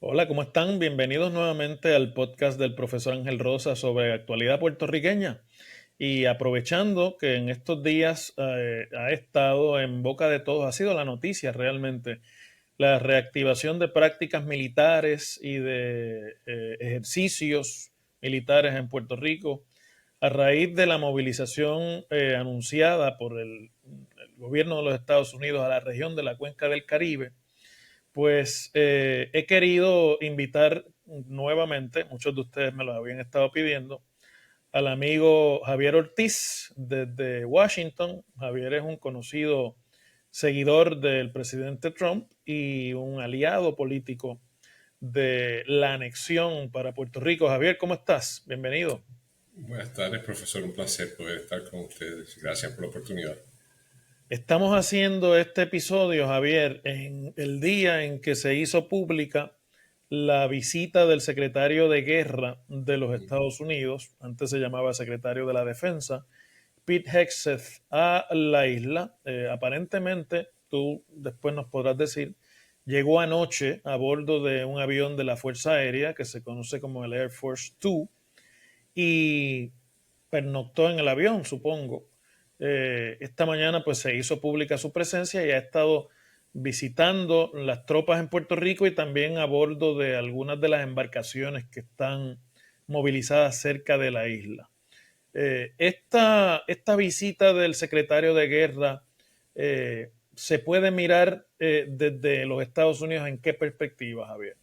Hola, ¿cómo están? Bienvenidos nuevamente al podcast del profesor Ángel Rosa sobre actualidad puertorriqueña. Y aprovechando que en estos días ha estado en boca de todos, ha sido la noticia realmente, la reactivación de prácticas militares y de ejercicios militares en Puerto Rico a raíz de la movilización anunciada por el gobierno de los Estados Unidos a la región de la Cuenca del Caribe. Pues he querido invitar nuevamente, muchos de ustedes me lo habían estado pidiendo, al amigo Javier Ortiz desde Washington. Javier es un conocido seguidor del presidente Trump y un aliado político de la anexión para Puerto Rico. Javier, ¿cómo estás? Bienvenido. Buenas tardes, profesor. Un placer poder estar con ustedes. Gracias por la oportunidad. Estamos haciendo este episodio, Javier, en el día en que se hizo pública la visita del secretario de Guerra de los Estados Unidos, antes se llamaba secretario de la Defensa, Pete Hegseth, a la isla. Aparentemente, tú después nos podrás decir, llegó anoche a bordo de un avión de la Fuerza Aérea que se conoce como el Air Force 2 y pernoctó en el avión, supongo. Esta mañana pues se hizo pública su presencia y ha estado visitando las tropas en Puerto Rico y también a bordo de algunas de las embarcaciones que están movilizadas cerca de la isla. Esta visita del secretario de Guerra se puede mirar desde los Estados Unidos en qué perspectiva, Javier.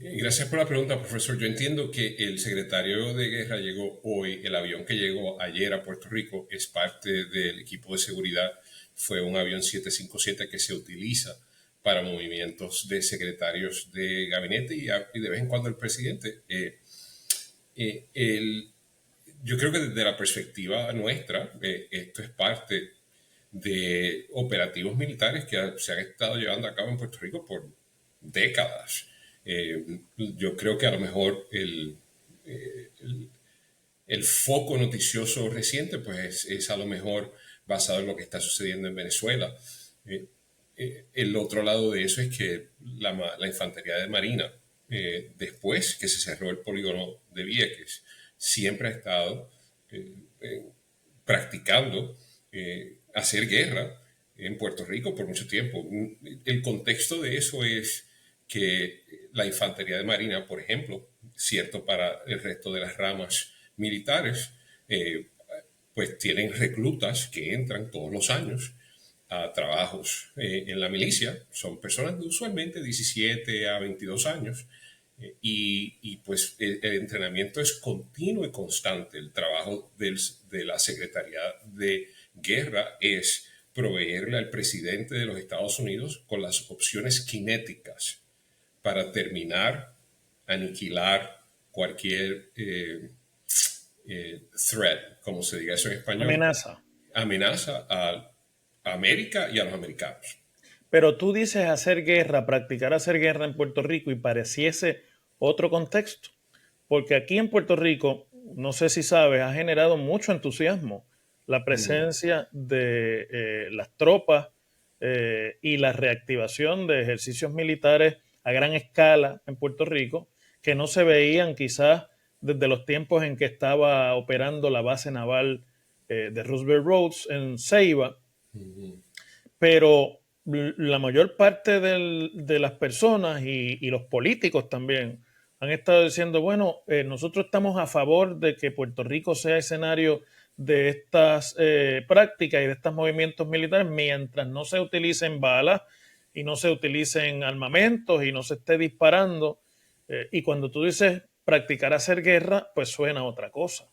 Gracias por la pregunta, profesor. Yo entiendo que el secretario de Guerra llegó hoy. El avión que llegó ayer a Puerto Rico es parte del equipo de seguridad. Fue un avión 757 que se utiliza para movimientos de secretarios de gabinete y de vez en cuando el presidente. Eh, el, yo creo que desde la perspectiva nuestra, esto es parte de operativos militares que se han estado llevando a cabo en Puerto Rico por décadas. Yo creo que a lo mejor el foco noticioso reciente pues es a lo mejor basado en lo que está sucediendo en Venezuela. Eh, el otro lado de eso es que la Infantería de Marina, después que se cerró el polígono de Vieques, siempre ha estado eh, eh, practicando hacer guerra en Puerto Rico por mucho tiempo. El contexto de eso es que la Infantería de Marina, por ejemplo, cierto para el resto de las ramas militares, eh, pues tienen reclutas que entran todos los años a trabajos en la milicia. Son personas de usualmente 17 a 22 años pues el entrenamiento es continuo y constante. El trabajo de la Secretaría de Guerra es proveerle al presidente de los Estados Unidos con las opciones cinéticas para terminar, aniquilar cualquier threat, como se diga eso en español, Amenaza. amenaza a América y a los americanos. Pero tú dices hacer guerra, practicar hacer guerra en Puerto Rico y pareciese otro contexto. Porque aquí en Puerto Rico, no sé si sabes, ha generado mucho entusiasmo la presencia de las tropas y la reactivación de ejercicios militares a gran escala en Puerto Rico, que no se veían quizás desde los tiempos en que estaba operando la base naval de Roosevelt Roads en Ceiba, pero la mayor parte de las personas y los políticos también han estado diciendo, bueno, nosotros estamos a favor de que Puerto Rico sea escenario de estas prácticas y de estos movimientos militares mientras no se utilicen balas y no se utilicen armamentos y no se esté disparando. Y cuando tú dices practicar hacer guerra, pues suena a otra cosa.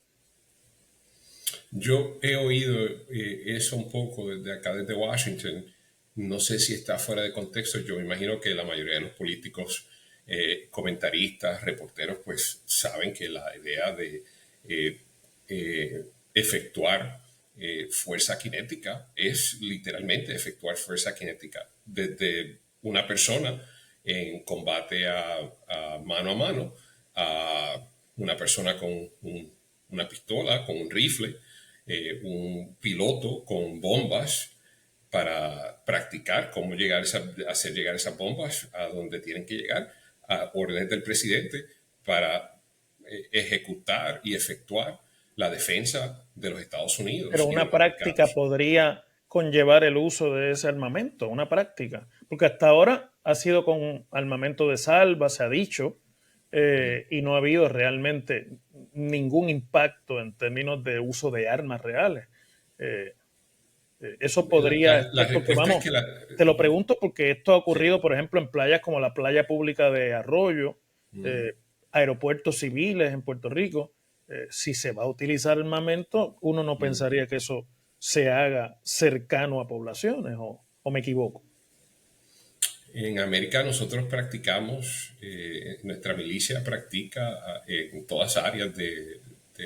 Yo he oído eso un poco desde acá, desde Washington. No sé si está fuera de contexto. Yo me imagino que la mayoría de los políticos, comentaristas, reporteros, pues saben que la idea de eh, efectuar fuerza cinética es literalmente efectuar fuerza cinética desde una persona en combate a mano, a una persona con una pistola, con un rifle, un piloto con bombas para practicar cómo hacer llegar esas bombas a donde tienen que llegar, a órdenes del presidente para ejecutar y efectuar la defensa de los Estados Pero Unidos y de una los práctica americanos. podría conllevar el uso de ese armamento, una práctica. Porque hasta ahora ha sido con armamento de salva, se ha dicho, y no ha habido realmente ningún impacto en términos de uso de armas reales. Eh, Eso podría La estar, porque respuesta es vamos, que te lo pregunto porque esto ha sí. ocurrido, por ejemplo, en playas como la playa pública de Arroyo, eh, aeropuertos civiles en Puerto Rico. Si se va a utilizar armamento, uno no pensaría que eso se haga cercano a poblaciones, o me equivoco. En América nosotros practicamos, nuestra milicia practica en todas áreas de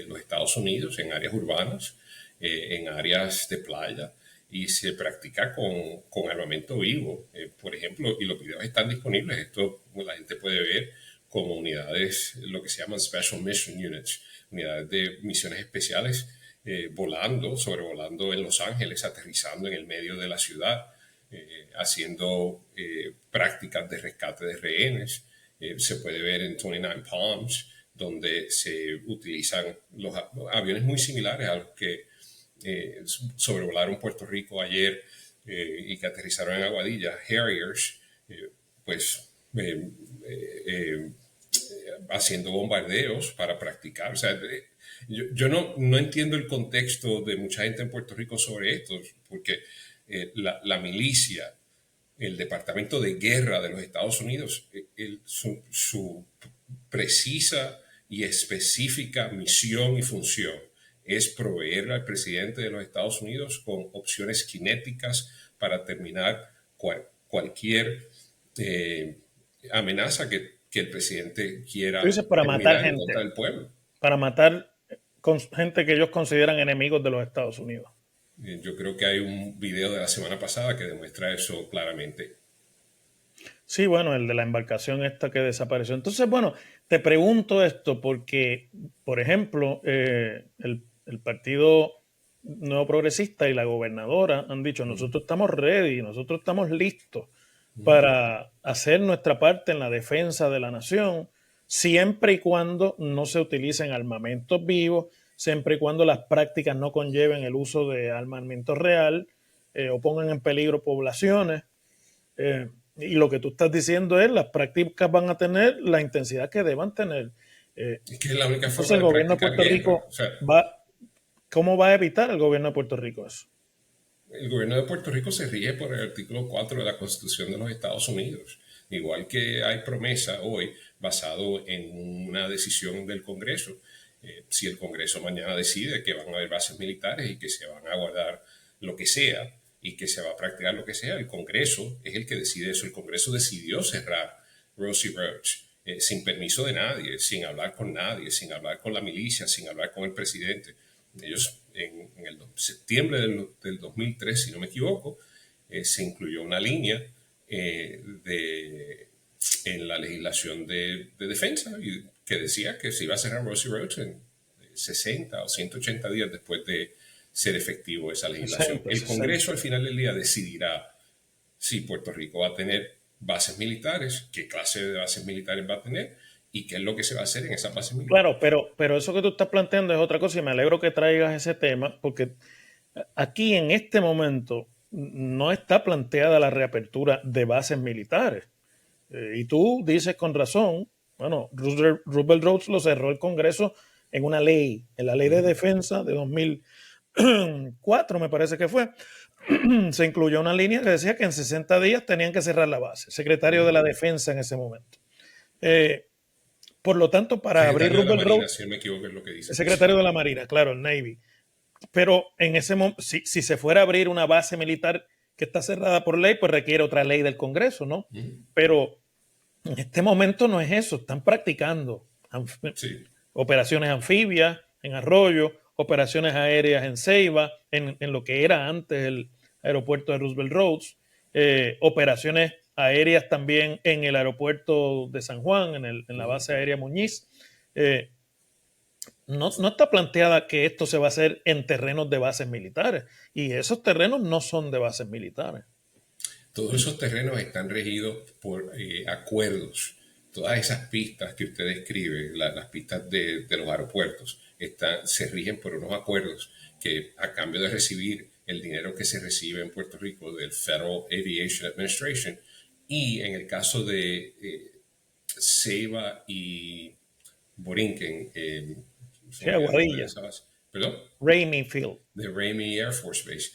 los Estados Unidos, en áreas urbanas, en áreas de playa, y se practica con armamento vivo. Por ejemplo, y los videos están disponibles, esto la gente puede ver como unidades, lo que se llaman Special Mission Units, unidades de misiones especiales, volando, sobrevolando en Los Ángeles, aterrizando en el medio de la ciudad, haciendo prácticas de rescate de rehenes. Se puede ver en 29 Palms, donde se utilizan los aviones muy similares a los que sobrevolaron Puerto Rico ayer y que aterrizaron en Aguadilla, Harriers, pues haciendo bombardeos para practicar. O sea, yo no entiendo el contexto de mucha gente en Puerto Rico sobre esto, porque la milicia, el Departamento de Guerra de los Estados Unidos, su precisa y específica misión y función es proveer al presidente de los Estados Unidos con opciones cinéticas para terminar cualquier amenaza que el presidente Tú quiera dices para matar terminar en contra gente, del pueblo. para matar con gente que ellos consideran enemigos de los Estados Unidos. Yo creo que hay un video de la semana pasada que demuestra eso claramente. Sí, bueno, el de la embarcación esta que desapareció. Entonces, bueno, te pregunto esto porque, por ejemplo, el Partido Nuevo Progresista y la gobernadora han dicho, nosotros estamos ready, nosotros estamos listos para hacer nuestra parte en la defensa de la nación, siempre y cuando no se utilicen armamentos vivos, siempre y cuando las prácticas no conlleven el uso de armamento real, o pongan en peligro poblaciones. Y lo que tú estás diciendo es las prácticas van a tener la intensidad que deban tener. Es que es la única Entonces forma el de gobierno de practicar Puerto guerra. Rico O sea, ¿cómo va a evitar el gobierno de Puerto Rico eso? el gobierno de Puerto Rico se rige por el artículo 4 de la Constitución de los Estados Unidos. Igual que hay promesa hoy basado en una decisión del Congreso. Si el Congreso mañana decide que van a haber bases militares y que se van a guardar lo que sea y que se va a practicar lo que sea, el Congreso es el que decide eso. El Congreso decidió cerrar Rosie Roach sin permiso de nadie, sin hablar con nadie, sin hablar con la milicia, sin hablar con el presidente. Ellos en el septiembre del 2003, si no me equivoco, se incluyó una línea en la legislación de defensa que decía que se iba a cerrar Rosie Roach en 60 o 180 días después de ser efectivo esa legislación. 60, El 60. Congreso al final del día decidirá si Puerto Rico va a tener bases militares, qué clase de bases militares va a tener y qué es lo que se va a hacer en esas bases militares. Claro, pero eso que tú estás planteando es otra cosa y me alegro que traigas ese tema porque aquí en este momento no está planteada la reapertura de bases militares. Y tú dices con razón, bueno, Roosevelt Rhodes lo cerró el Congreso en una ley, en la ley de defensa de 2004, me parece que fue. Se incluyó una línea que decía que en 60 días tenían que cerrar la base, secretario de la defensa en ese momento. Eh, por lo tanto, para abrir Secretario de la Roosevelt Marina, Rhodes, si no me equivoco, es lo que el dice. secretario de la Marina, claro, el Navy. Pero en ese momento, si se fuera a abrir una base militar que está cerrada por ley, pues requiere otra ley del Congreso, ¿no? Pero en este momento no es eso, están practicando Sí. operaciones anfibias en Arroyo, operaciones aéreas en Ceiba, en lo que era antes el aeropuerto de Roosevelt Roads, operaciones aéreas también en el aeropuerto de San Juan, en la base aérea Muñiz. No está planteada que esto se va a hacer en terrenos de bases militares, y esos terrenos no son de bases militares. Todos esos terrenos están regidos por acuerdos todas esas pistas que usted describe, las pistas de los aeropuertos, se rigen por unos acuerdos que a cambio de recibir el dinero que se recibe en Puerto Rico del Federal Aviation Administration, y en el caso de Ceiba y Borinquen, se Sí, me olvida el nombre de Aguadilla, esa base, perdón, Ramey Field. de Ramey Air Force Base.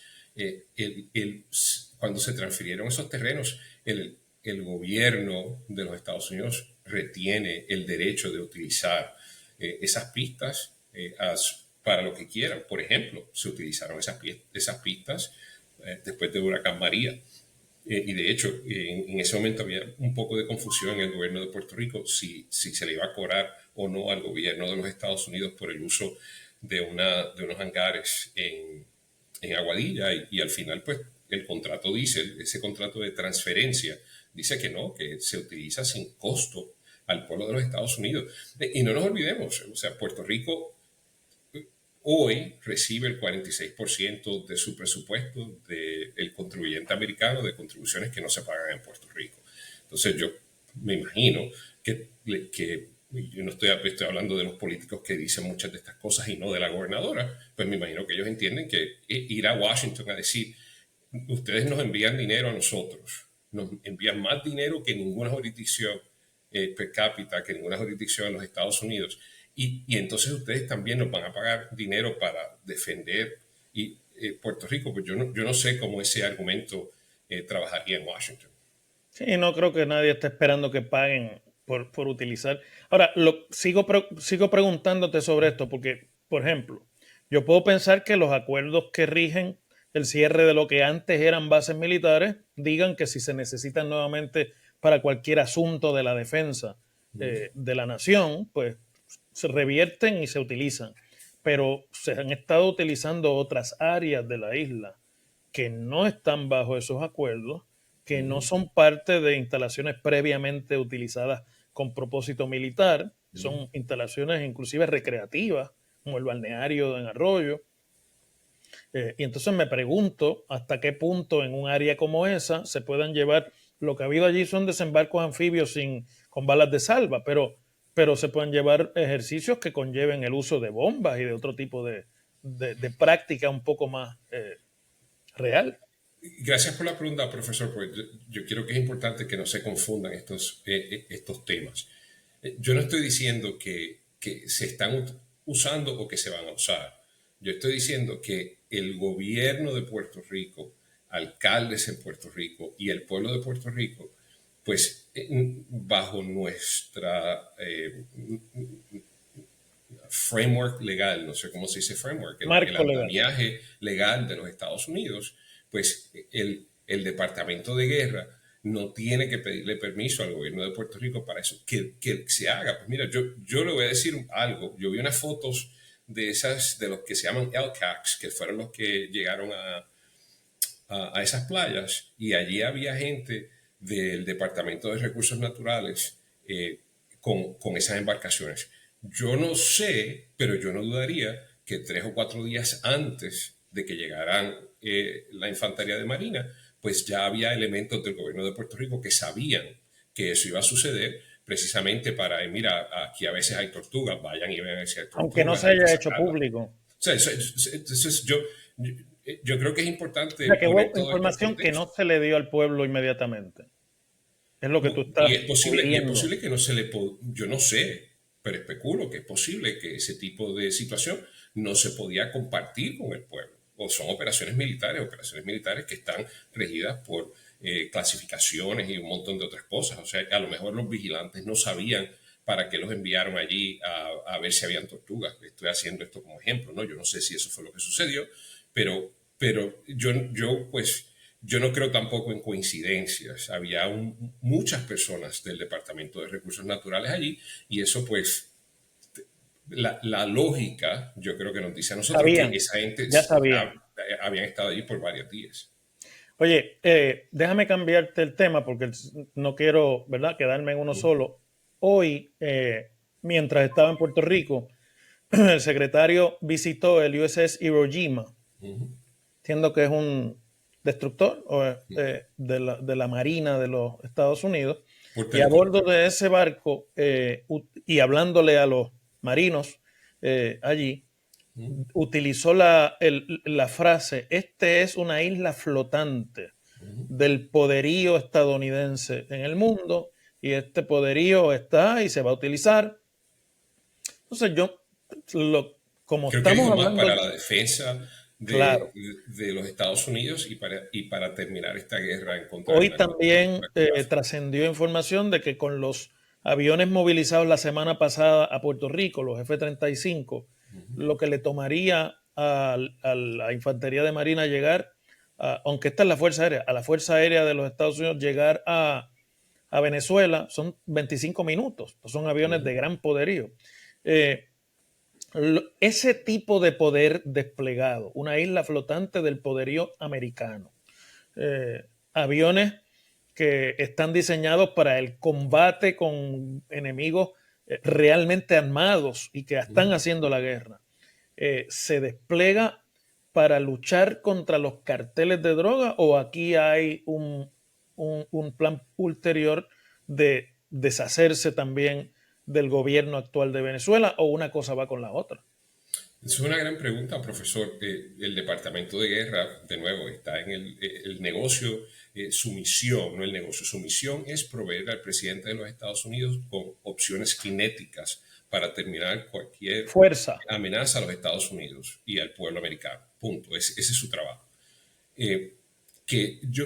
Cuando se transfirieron esos terrenos, el gobierno de los Estados Unidos retiene el derecho de utilizar esas pistas para lo que quieran. Por ejemplo, se utilizaron esas pistas después de Huracán María. Y de hecho, en ese momento había un poco de confusión en el gobierno de Puerto Rico si se le iba a cobrar o no al gobierno de los Estados Unidos por el uso de unos hangares en Aguadilla, y al final pues el contrato dice, ese contrato de transferencia dice que no, que se utiliza sin costo al pueblo de los Estados Unidos. Y no nos olvidemos, o sea, Puerto Rico hoy recibe el 46% de su presupuesto del contribuyente americano de contribuciones que no se pagan en Puerto Rico. Entonces yo me imagino que yo no estoy hablando de los políticos que dicen muchas de estas cosas y no de la gobernadora, pues me imagino que ellos entienden que ir a Washington a decir, ustedes nos envían dinero a nosotros, nos envían más dinero que ninguna jurisdicción per cápita, que ninguna jurisdicción en los Estados Unidos, y entonces ustedes también nos van a pagar dinero para defender Puerto Rico. Pues yo no sé cómo ese argumento trabajaría en Washington. Sí, no creo que nadie esté esperando que paguen por utilizar. Ahora, sigo preguntándote sobre esto porque, por ejemplo, yo puedo pensar que los acuerdos que rigen el cierre de lo que antes eran bases militares digan que si se necesitan nuevamente para cualquier asunto de la defensa de la nación, pues se revierten y se utilizan. Pero se han estado utilizando otras áreas de la isla que no están bajo esos acuerdos, que no son parte de instalaciones previamente utilizadas con propósito militar, son instalaciones inclusive recreativas, como el balneario en Arroyo. Y entonces me pregunto hasta qué punto en un área como esa se puedan llevar, lo que ha habido allí son desembarcos anfibios con balas de salva, pero se pueden llevar ejercicios que conlleven el uso de bombas y de otro tipo de práctica un poco más real. Gracias por la pregunta, profesor. Pues yo creo que es importante que no se confundan estos temas. Yo no estoy diciendo que se están usando o que se van a usar. Yo estoy diciendo que el gobierno de Puerto Rico, alcaldes en Puerto Rico y el pueblo de Puerto Rico, pues bajo nuestra framework legal, no sé cómo se dice framework, el andamiaje legal de los Estados Unidos, pues el Departamento de Guerra no tiene que pedirle permiso al gobierno de Puerto Rico para eso, que se haga. Pues mira, yo le voy a decir algo. Yo vi unas fotos de los que se llaman LCACs, que fueron los que llegaron a esas playas, y allí había gente del Departamento de Recursos Naturales con esas embarcaciones. Yo no sé, pero yo no dudaría que 3 o 4 días antes de que llegaran la Infantería de Marina, pues ya había elementos del gobierno de Puerto Rico que sabían que eso iba a suceder, precisamente para, mira, aquí a veces hay tortugas, vayan y vean si hay tortugas. Aunque no se haya hecho público. O sea, yo creo que es importante. O sea, que hubo información que no se le dio al pueblo inmediatamente. Es lo que tú estás y es posible que no se le... Yo no sé, pero especulo que es posible que ese tipo de situación no se podía compartir con el pueblo. O son operaciones militares que están regidas por clasificaciones y un montón de otras cosas. O sea, a lo mejor los vigilantes no sabían para qué los enviaron allí a ver si habían tortugas. Estoy haciendo esto como ejemplo, ¿no? Yo no sé si eso fue lo que sucedió, pero yo no creo tampoco en coincidencias. Había muchas personas del Departamento de Recursos Naturales allí, y eso pues la lógica yo creo que nos dice a nosotros sabían, que esa gente ya sabían. habían estado allí por varios días. Oye, déjame cambiarte el tema porque no quiero, ¿verdad?, quedarme en uno solo. Hoy, mientras estaba en Puerto Rico, el secretario visitó el USS Iwo Jima. Entiendo que es un destructor de la Marina de los Estados Unidos. Y a bordo de ese barco, y hablándole a los marinos allí, utilizó la frase: este es una isla flotante del poderío estadounidense en el mundo, y este poderío está y se va a utilizar. Entonces como Creo que estamos dijo más hablando, para la defensa claro, de los Estados Unidos y para terminar esta guerra en contra del hoy narcotráfico. también trascendió información de que con los aviones movilizados la semana pasada a Puerto Rico, los F-35, lo que le tomaría a la Infantería de Marina llegar, aunque esta es la Fuerza Aérea, a la Fuerza Aérea de los Estados Unidos llegar a Venezuela son 25 minutos. Son aviones de gran poderío. Ese tipo de poder desplegado, una isla flotante del poderío americano, aviones que están diseñados para el combate con enemigos realmente armados y que están haciendo la guerra, se despliega para luchar contra los carteles de droga, o aquí hay un plan ulterior de deshacerse también del gobierno actual de Venezuela, o una cosa va con la otra? Es una gran pregunta, profesor. El Departamento de Guerra, de nuevo, está en el negocio, su misión, no el negocio, su misión es proveer al presidente de los Estados Unidos con opciones cinéticas para terminar cualquier Fuerza. amenaza a los Estados Unidos y al pueblo americano. Punto. Ese es su trabajo.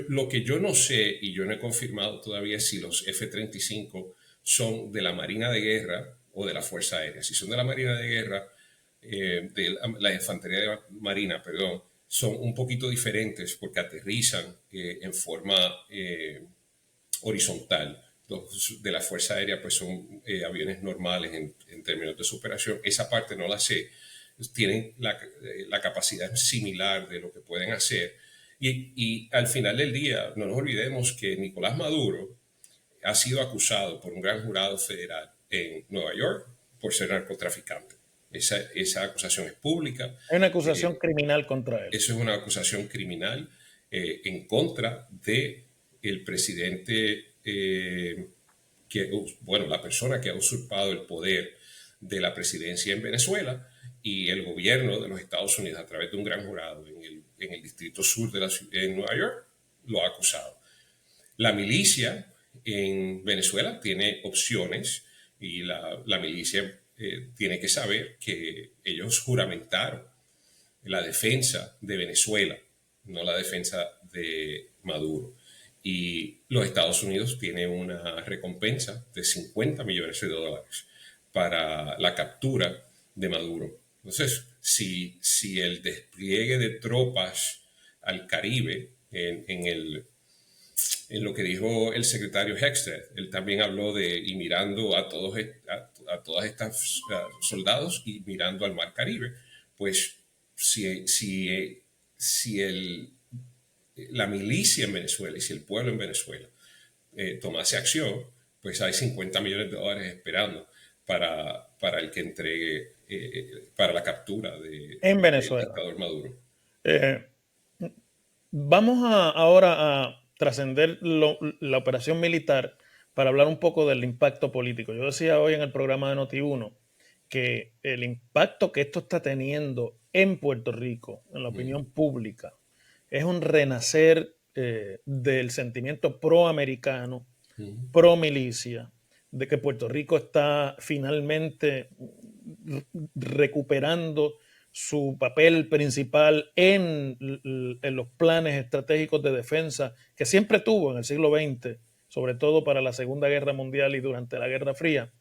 Lo que yo no sé, y yo no he confirmado todavía, si los F-35 son de la Marina de Guerra o de la Fuerza Aérea. Si son de la Marina de Guerra, de la Infantería Marina, perdón, son un poquito diferentes porque aterrizan en forma horizontal. Los de la Fuerza Aérea pues son aviones normales en términos de su operación. Esa parte no la sé. Tienen la capacidad similar de lo que pueden hacer. Y al final del día, no nos olvidemos que Nicolás Maduro ha sido acusado por un gran jurado federal en Nueva York por ser narcotraficante. Esa acusación es pública. Hay una acusación criminal contra él. Eso es una acusación criminal en contra de el presidente, la persona que ha usurpado el poder de la presidencia en Venezuela, y el gobierno de los Estados Unidos, a través de un gran jurado en el Distrito Sur de Nueva York, lo ha acusado. La milicia en Venezuela tiene opciones, y la milicia tiene que saber que ellos juramentaron la defensa de Venezuela, no la defensa de Maduro. Y los Estados Unidos tienen una recompensa de $50 millones para la captura de Maduro. Entonces, si el despliegue de tropas al Caribe en lo que dijo el secretario Hexter, él también habló y mirando a todas estas soldados y mirando al Mar Caribe, pues si la milicia en Venezuela y si el pueblo en Venezuela tomase acción, pues hay $50 millones esperando para el que entregue, para la captura en del Venezuela. dictador Maduro. Vamos ahora a trascender la operación militar para hablar un poco del impacto político. Yo decía hoy en el programa de Noti1 que el impacto que esto está teniendo en Puerto Rico, en la opinión pública, es un renacer del sentimiento proamericano, pro milicia, de que Puerto Rico está finalmente recuperando su papel principal en los planes estratégicos de defensa que siempre tuvo en el siglo XX, sobre todo para la Segunda Guerra Mundial y durante la Guerra Fría.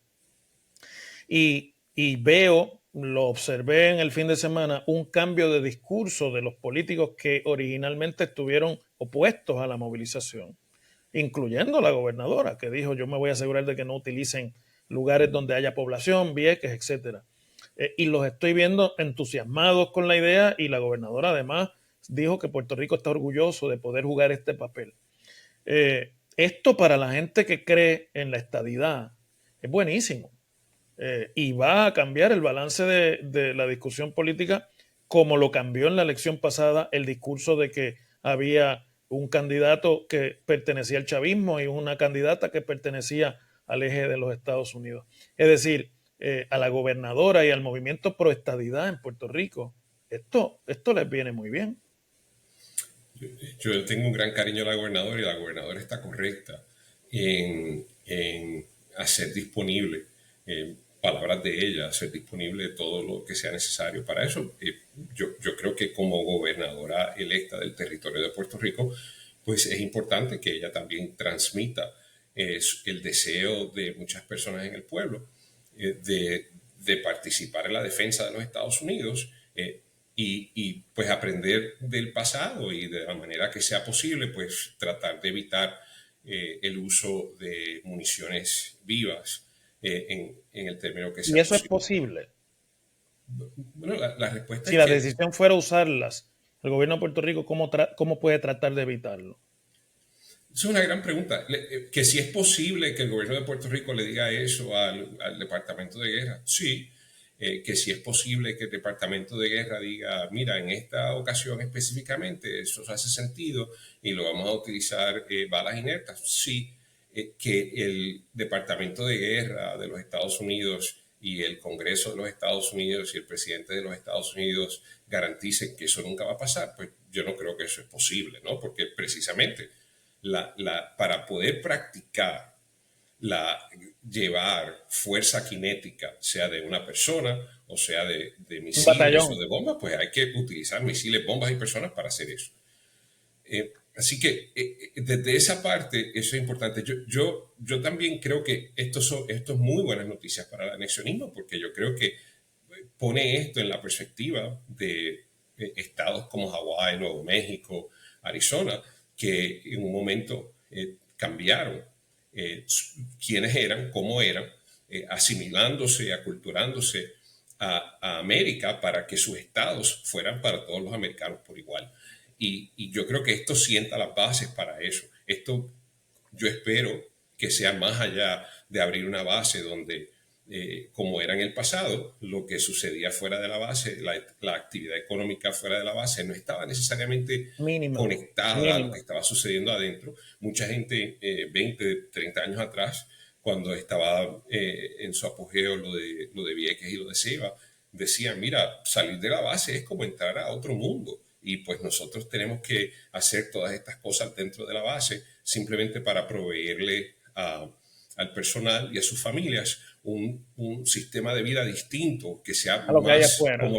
Y lo observé en el fin de semana, un cambio de discurso de los políticos que originalmente estuvieron opuestos a la movilización, incluyendo la gobernadora, que dijo: yo me voy a asegurar de que no utilicen lugares donde haya población, Vieques, etcétera. Y los estoy viendo entusiasmados con la idea, y la gobernadora además dijo que Puerto Rico está orgulloso de poder jugar este papel. Esto, para la gente que cree en la estadidad, es buenísimo. Y va a cambiar el balance de la discusión política, como lo cambió en la elección pasada el discurso de que había un candidato que pertenecía al chavismo y una candidata que pertenecía al eje de los Estados Unidos. Es decir, a la gobernadora y al movimiento pro estadidad en Puerto Rico, esto les viene muy bien. Yo tengo un gran cariño a la gobernadora y la gobernadora está correcta en hacer disponible, palabras de ella, hacer disponible todo lo que sea necesario para eso. Yo creo que como gobernadora electa del territorio de Puerto Rico, pues es importante que ella también transmita el deseo de muchas personas en el pueblo de participar en la defensa de los Estados Unidos y pues aprender del pasado y de la manera que sea posible, pues tratar de evitar el uso de municiones vivas en el término que Y sea eso es posible. posible. Bueno, la respuesta Si es la que decisión fuera usarlas, el gobierno de Puerto Rico, ¿cómo puede tratar de evitarlo? es una gran pregunta. Que si es posible que el gobierno de Puerto Rico le diga eso al Departamento de Guerra, sí. Que si es posible que el Departamento de Guerra diga, mira, en esta ocasión específicamente eso hace sentido y lo vamos a utilizar balas inertas, sí. Que el Departamento de Guerra de los Estados Unidos y el Congreso de los Estados Unidos y el presidente de los Estados Unidos garanticen que eso nunca va a pasar, pues yo no creo que eso es posible, ¿no? Porque precisamente para poder practicar la, llevar fuerza cinética, sea de una persona o sea de Un misiles batallón. o de bombas, pues hay que utilizar misiles, bombas y personas para hacer eso. Así que desde esa parte eso es importante. Yo también creo que esto es muy buenas noticias para el anexionismo, porque yo creo que pone esto en la perspectiva de estados como Hawái, Nuevo México, Arizona, que en un momento cambiaron quiénes eran, cómo eran, asimilándose, aculturándose a América para que sus estados fueran para todos los americanos por igual. Y yo creo que esto sienta las bases para eso. Esto yo espero que sea más allá de abrir una base donde, como era en el pasado, lo que sucedía fuera de la base, la actividad económica fuera de la base, no estaba necesariamente Mínima. conectada a lo Mínima. que estaba sucediendo adentro. Mucha gente, 20, 30 años atrás, cuando estaba en su apogeo lo de Vieques y lo de Ceiba, decían, mira, salir de la base es como entrar a otro mundo. Y pues nosotros tenemos que hacer todas estas cosas dentro de la base simplemente para proveerle al personal y a sus familias un sistema de vida distinto que sea A lo que hay más afuera.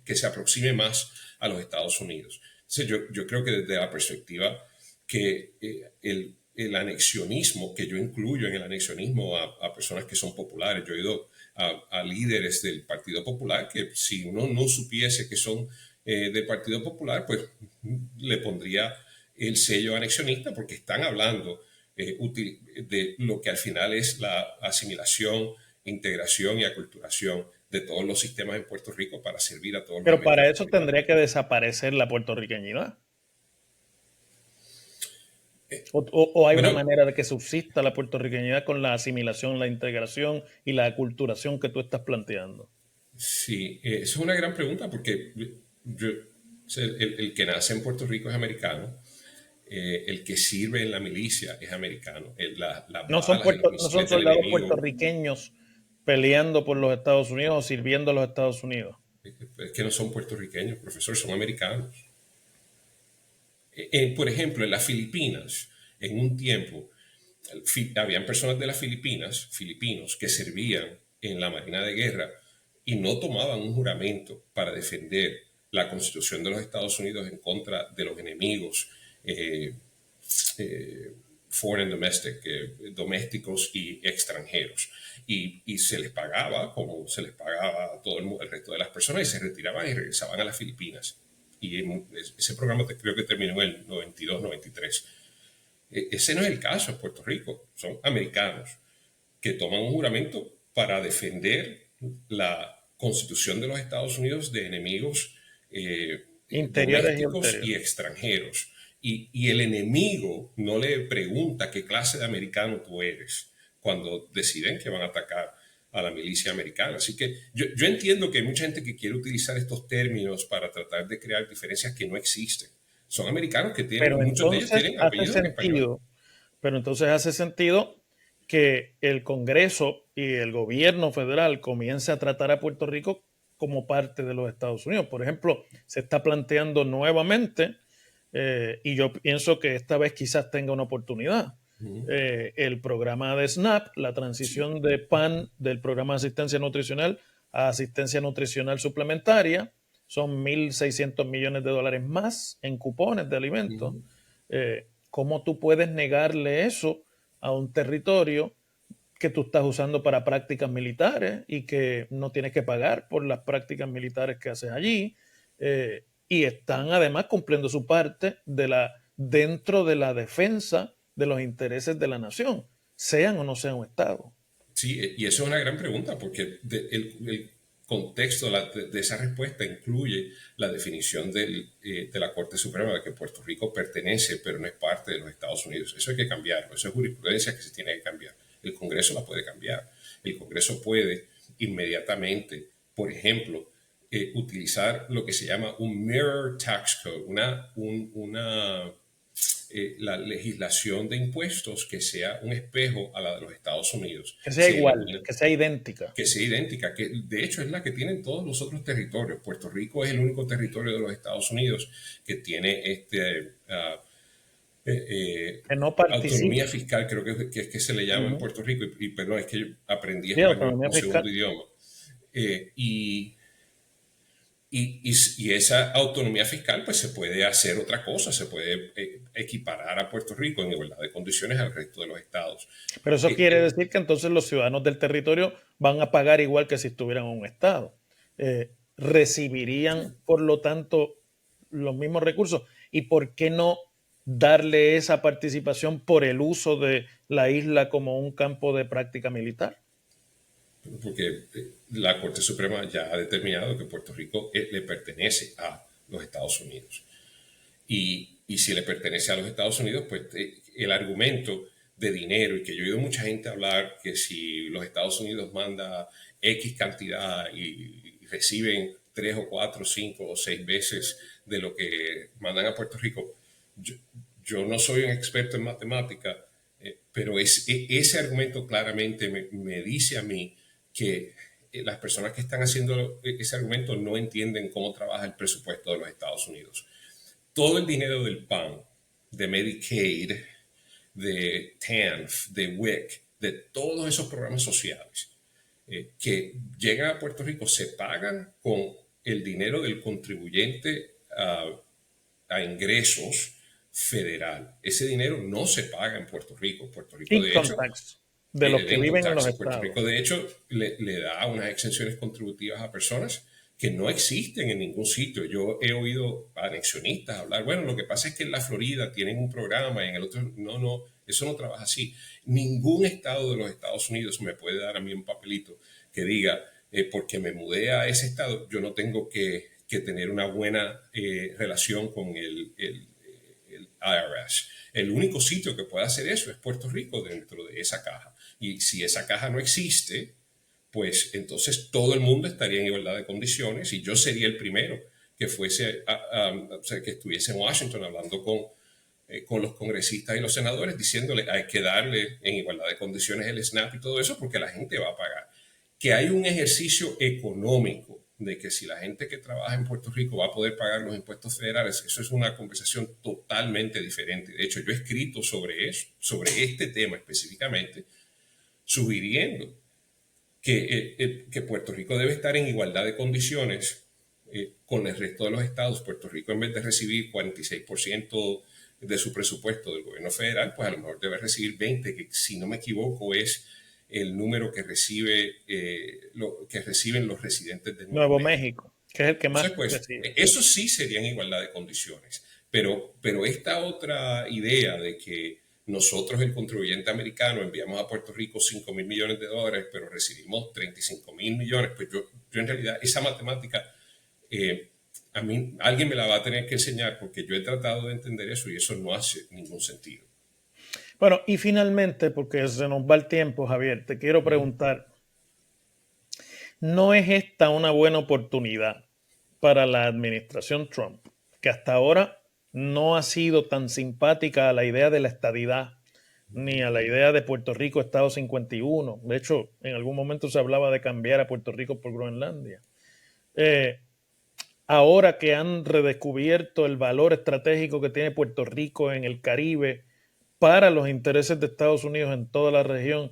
que se aproxime más a los Estados Unidos. Entonces yo creo que desde la perspectiva que el anexionismo, que yo incluyo en el anexionismo a personas que son populares, yo he ido a líderes del Partido Popular que si uno no supiese que son del Partido Popular, pues le pondría el sello anexionista porque están hablando de lo que al final es la asimilación, integración y aculturación de todos los sistemas en Puerto Rico para servir a todos los Pero para americanos eso por igual. tendría que desaparecer la puertorriqueñidad. O hay una Bueno, manera de que subsista la puertorriqueñidad con la asimilación, la integración y la aculturación que tú estás planteando. sí, esa es una gran pregunta porque el que nace en Puerto Rico es americano, el que sirve en la milicia es americano, las balas y los No son misiles del soldados enemigo puertorriqueños peleando por los Estados Unidos o sirviendo a los Estados Unidos. es que no son puertorriqueños, profesor, son americanos. Por ejemplo, en las Filipinas, en un tiempo, habían personas de las Filipinas, filipinos, que servían en la Marina de Guerra y no tomaban un juramento para defender la Constitución de los Estados Unidos en contra de los enemigos foreign and domestic, domésticos y extranjeros. Y se les pagaba como se les pagaba a todo el resto de las personas y se retiraban y regresaban a las Filipinas. Y ese programa creo que terminó en el 92, 93. Ese no es el caso en Puerto Rico. Son americanos que toman un juramento para defender la Constitución de los Estados Unidos de enemigos Interiores y domésticos y ulteriores. extranjeros. Y el enemigo no le pregunta qué clase de americano tú eres cuando deciden que van a atacar a la milicia americana. Así que yo entiendo que hay mucha gente que quiere utilizar estos términos para tratar de crear diferencias que no existen. Son americanos que tienen, Pero muchos de ellos entonces tienen hace apellidos en español. sentido, pero entonces hace sentido que el Congreso y el gobierno federal comience a tratar a Puerto Rico como parte de los Estados Unidos. Por ejemplo, se está planteando nuevamente, y yo pienso que esta vez quizás tenga una oportunidad, el programa de SNAP, la Sí. transición de PAN del programa de asistencia nutricional a asistencia nutricional suplementaria, son 1.600 millones de dólares más en cupones de alimentos. ¿Cómo tú puedes negarle eso a un territorio que tú estás usando para prácticas militares y que no tienes que pagar por las prácticas militares que haces allí? Y están además cumpliendo su parte dentro de la defensa de los intereses de la nación, sean o no sean un Estado. Sí, y eso es una gran pregunta, porque el contexto de esa respuesta incluye la definición de la Corte Suprema de que Puerto Rico pertenece, pero no es parte de los Estados Unidos. Eso hay que cambiarlo, eso es jurisprudencia que se tiene que cambiar. El Congreso la puede cambiar. El Congreso puede inmediatamente, por ejemplo, utilizar lo que se llama un Mirror Tax Code, la legislación de impuestos que sea un espejo a la de los Estados Unidos. Que sea Se igual, elimina, que sea idéntica. que sea idéntica, que de hecho es la que tienen todos los otros territorios. Puerto Rico es el único territorio de los Estados Unidos que tiene Que no autonomía participe. fiscal, creo que es que se le llama en Ujú. Puerto Rico, y perdón, es que yo aprendí Sí, español autonomía como fiscal. segundo idioma. Eh, y, y esa autonomía fiscal pues se puede hacer otra cosa, se puede equiparar a Puerto Rico en igualdad de condiciones al resto de los estados. Pero eso quiere decir que entonces los ciudadanos del territorio van a pagar igual que si estuvieran en un Estado. Recibirían, por lo tanto, los mismos recursos. ¿Y por qué no darle esa participación por el uso de la isla como un campo de práctica militar? Porque la Corte Suprema ya ha determinado que Puerto Rico le pertenece a los Estados Unidos. Y si le pertenece a los Estados Unidos, pues el argumento de dinero, y que yo he oído mucha gente hablar que si los Estados Unidos manda X cantidad y reciben 3 o 4 o 5 o 6 veces de lo que mandan a Puerto Rico, yo, yo no soy un experto en matemática, pero ese argumento claramente me dice a mí que las personas que están haciendo ese argumento no entienden cómo trabaja el presupuesto de los Estados Unidos. Todo el dinero del PAN, de Medicaid, de TANF, de WIC, de todos esos programas sociales que llegan a Puerto Rico se pagan con el dinero del contribuyente a ingresos federal. Ese dinero no se paga en Puerto Rico. Puerto Rico, de Income hecho, tax de los el que income viven en los tax en Puerto estados. Rico, de hecho, le da unas exenciones contributivas a personas que no existen en ningún sitio. Yo he oído a anexionistas hablar, bueno, lo que pasa es que en la Florida tienen un programa y en el otro, no, eso no trabaja así. Ningún estado de los Estados Unidos me puede dar a mí un papelito que diga, porque me mudé a ese estado, yo no tengo que tener una buena relación con el IRS. El único sitio que puede hacer eso es Puerto Rico dentro de esa caja. Y si esa caja no existe, pues entonces todo el mundo estaría en igualdad de condiciones y yo sería el primero que fuese, o sea, que estuviese en Washington hablando con los congresistas y los senadores diciéndole hay que darle en igualdad de condiciones el SNAP y todo eso porque la gente va a pagar. Que hay un ejercicio económico de que si la gente que trabaja en Puerto Rico va a poder pagar los impuestos federales, eso es una conversación totalmente diferente. De hecho, yo he escrito sobre eso, sobre este tema específicamente, sugiriendo que Puerto Rico debe estar en igualdad de condiciones con el resto de los estados. Puerto Rico, en vez de recibir 46% de su presupuesto del gobierno federal, pues a lo mejor debe recibir 20%, que si no me equivoco es el número que que reciben los residentes de Nuevo Nuevo México. México, que es el que más Entonces, pues recibe. eso sí sería en igualdad de condiciones. Pero esta otra idea de que nosotros, el contribuyente americano, enviamos a Puerto Rico 5.000 millones de dólares, pero recibimos 35.000 millones, pues yo en realidad esa matemática, a mí alguien me la va a tener que enseñar porque yo he tratado de entender eso y eso no hace ningún sentido. Bueno, y finalmente, porque se nos va el tiempo, Javier, te quiero preguntar, ¿no es esta una buena oportunidad para la administración Trump, que hasta ahora no ha sido tan simpática a la idea de la estadidad, ni a la idea de Puerto Rico Estado 51. De hecho, en algún momento se hablaba de cambiar a Puerto Rico por Groenlandia. Eh, Ahora que han redescubierto el valor estratégico que tiene Puerto Rico en el Caribe para los intereses de Estados Unidos en toda la región,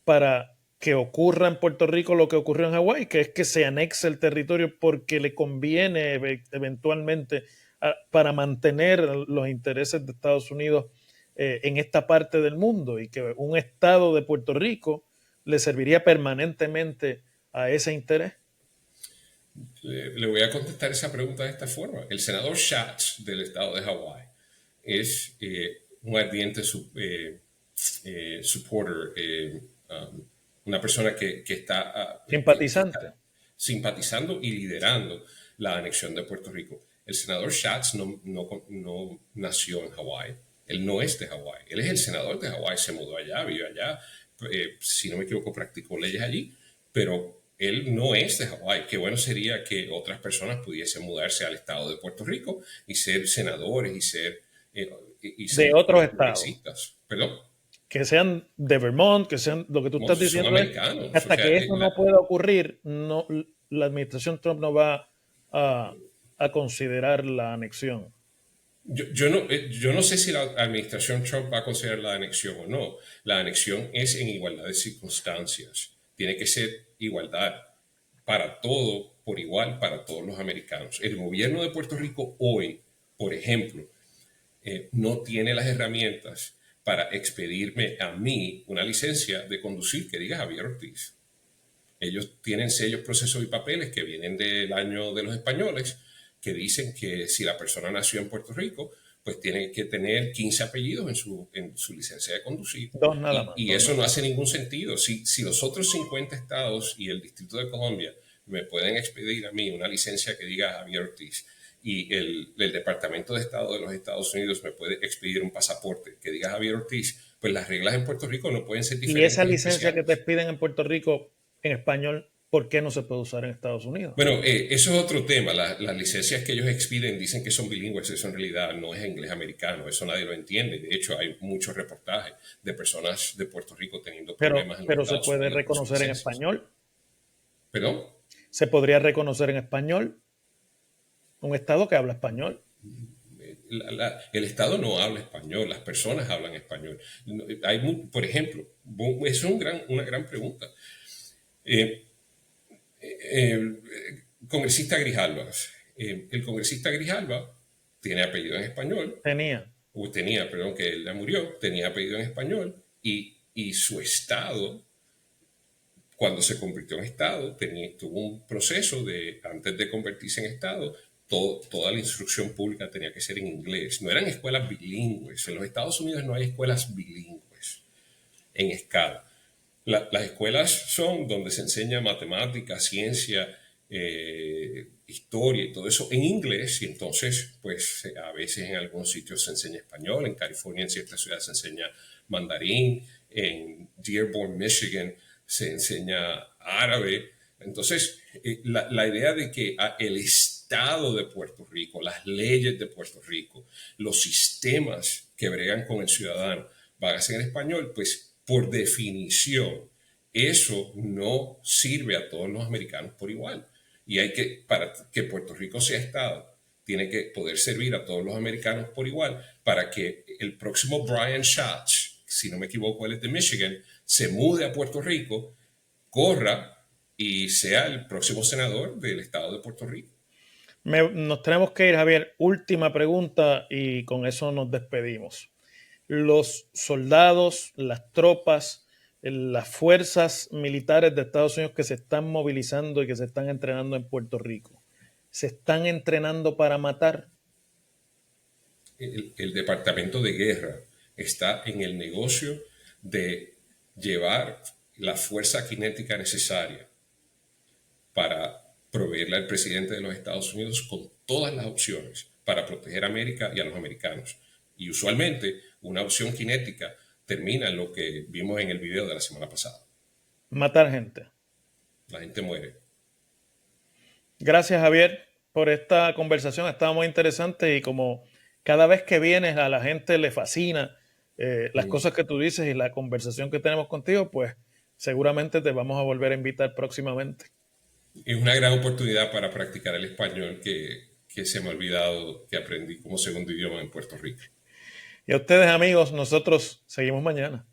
para que ocurra en Puerto Rico lo que ocurrió en Hawái, que es que se anexe el territorio porque le conviene eventualmente para mantener los intereses de Estados Unidos en esta parte del mundo, y que un estado de Puerto Rico le serviría permanentemente a ese interés. Le voy a contestar esa pregunta de esta forma. El senador Schatz del estado de Hawái es un ardiente supporter, una persona que Simpatizante. está simpatizando y liderando la anexión de Puerto Rico. El senador Schatz no nació en Hawái. Él no es de Hawái. Él es el senador de Hawái, se mudó allá, vive allá. Si no me equivoco, practicó leyes allí, pero él no es de Hawái. Qué bueno sería que otras personas pudiesen mudarse al estado de Puerto Rico y ser senadores y De ser otros estados, congresistas. Perdón. que sean de Vermont, que sean, lo que tú No, estás son diciendo es que americanos. O hasta sea, que eso no pueda ocurrir, no, la administración Trump no va a, a considerar la anexión. yo no sé si la administración Trump va a considerar la anexión o no. La anexión es en igualdad de circunstancias. Tiene que ser igualdad para todo, por igual, para todos los americanos. El gobierno de Puerto Rico hoy, por ejemplo, no tiene las herramientas para expedirme a mí una licencia de conducir que diga Javier Ortiz. Ellos tienen sellos, procesos y papeles que vienen del año de los españoles, que dicen que si la persona nació en Puerto Rico, pues tiene que tener 15 apellidos en su licencia de conducir. Dos nada más, Y dos eso nada no más. hace ningún sentido. Si los otros 50 estados y el Distrito de Colombia me pueden expedir a mí una licencia que diga Javier Ortiz, y el Departamento de Estado de los Estados Unidos me puede expedir un pasaporte que diga Javier Ortiz, pues las reglas en Puerto Rico no pueden ser Y esa diferentes y licencia que te especiales. piden en Puerto Rico en español, ¿por qué no se puede usar en Estados Unidos? Bueno, eso es otro tema. Las licencias que ellos expiden dicen que son bilingües, eso en realidad no es inglés americano, eso nadie lo entiende. De hecho, hay muchos reportajes de personas de Puerto Rico teniendo problemas en los Pero se Estados puede Unidos con sus reconocer en licencias. español. ¿Perdón? Se podría reconocer en español un estado que habla español. El Estado no habla español, las personas hablan español. Por ejemplo, es una gran pregunta. Eh, el congresista Grijalva. El congresista Grijalva tiene apellido en español, Tenía. o tenía, perdón, que él ya murió, tenía apellido en español, y su estado, cuando se convirtió en estado, tuvo un proceso antes de convertirse en estado, toda la instrucción pública tenía que ser en inglés. No eran escuelas bilingües. En los Estados Unidos no hay escuelas bilingües en escala. Las escuelas son donde se enseña matemática, ciencia, historia y todo eso en inglés, y entonces pues a veces en algunos sitios se enseña español, en California en ciertas ciudades se enseña mandarín, en Dearborn, Michigan se enseña árabe. Entonces la idea de que el Estado de Puerto Rico, las leyes de Puerto Rico, los sistemas que bregan con el ciudadano van a ser en español, pues por definición, eso no sirve a todos los americanos por igual. Y para que Puerto Rico sea Estado, tiene que poder servir a todos los americanos por igual para que el próximo Brian Schatz, si no me equivoco, él es de Michigan, se mude a Puerto Rico, corra y sea el próximo senador del Estado de Puerto Rico. Nos tenemos que ir, Javier. Última pregunta y con eso nos despedimos. Los soldados, las tropas, las fuerzas militares de Estados Unidos que se están movilizando y que se están entrenando en Puerto Rico, ¿se están entrenando para matar? El Departamento de Guerra está en el negocio de llevar la fuerza cinética necesaria para proveerle al presidente de los Estados Unidos con todas las opciones para proteger a América y a los americanos. Y usualmente una opción cinética termina en lo que vimos en el video de la semana pasada. Matar gente. La gente muere. Gracias, Javier, por esta conversación. Estaba muy interesante y como cada vez que vienes a la gente le fascina las Mm. cosas que tú dices y la conversación que tenemos contigo, pues seguramente te vamos a volver a invitar próximamente. Es una gran oportunidad para practicar el español que se me ha olvidado que aprendí como segundo idioma en Puerto Rico. Y a ustedes amigos, nosotros seguimos mañana.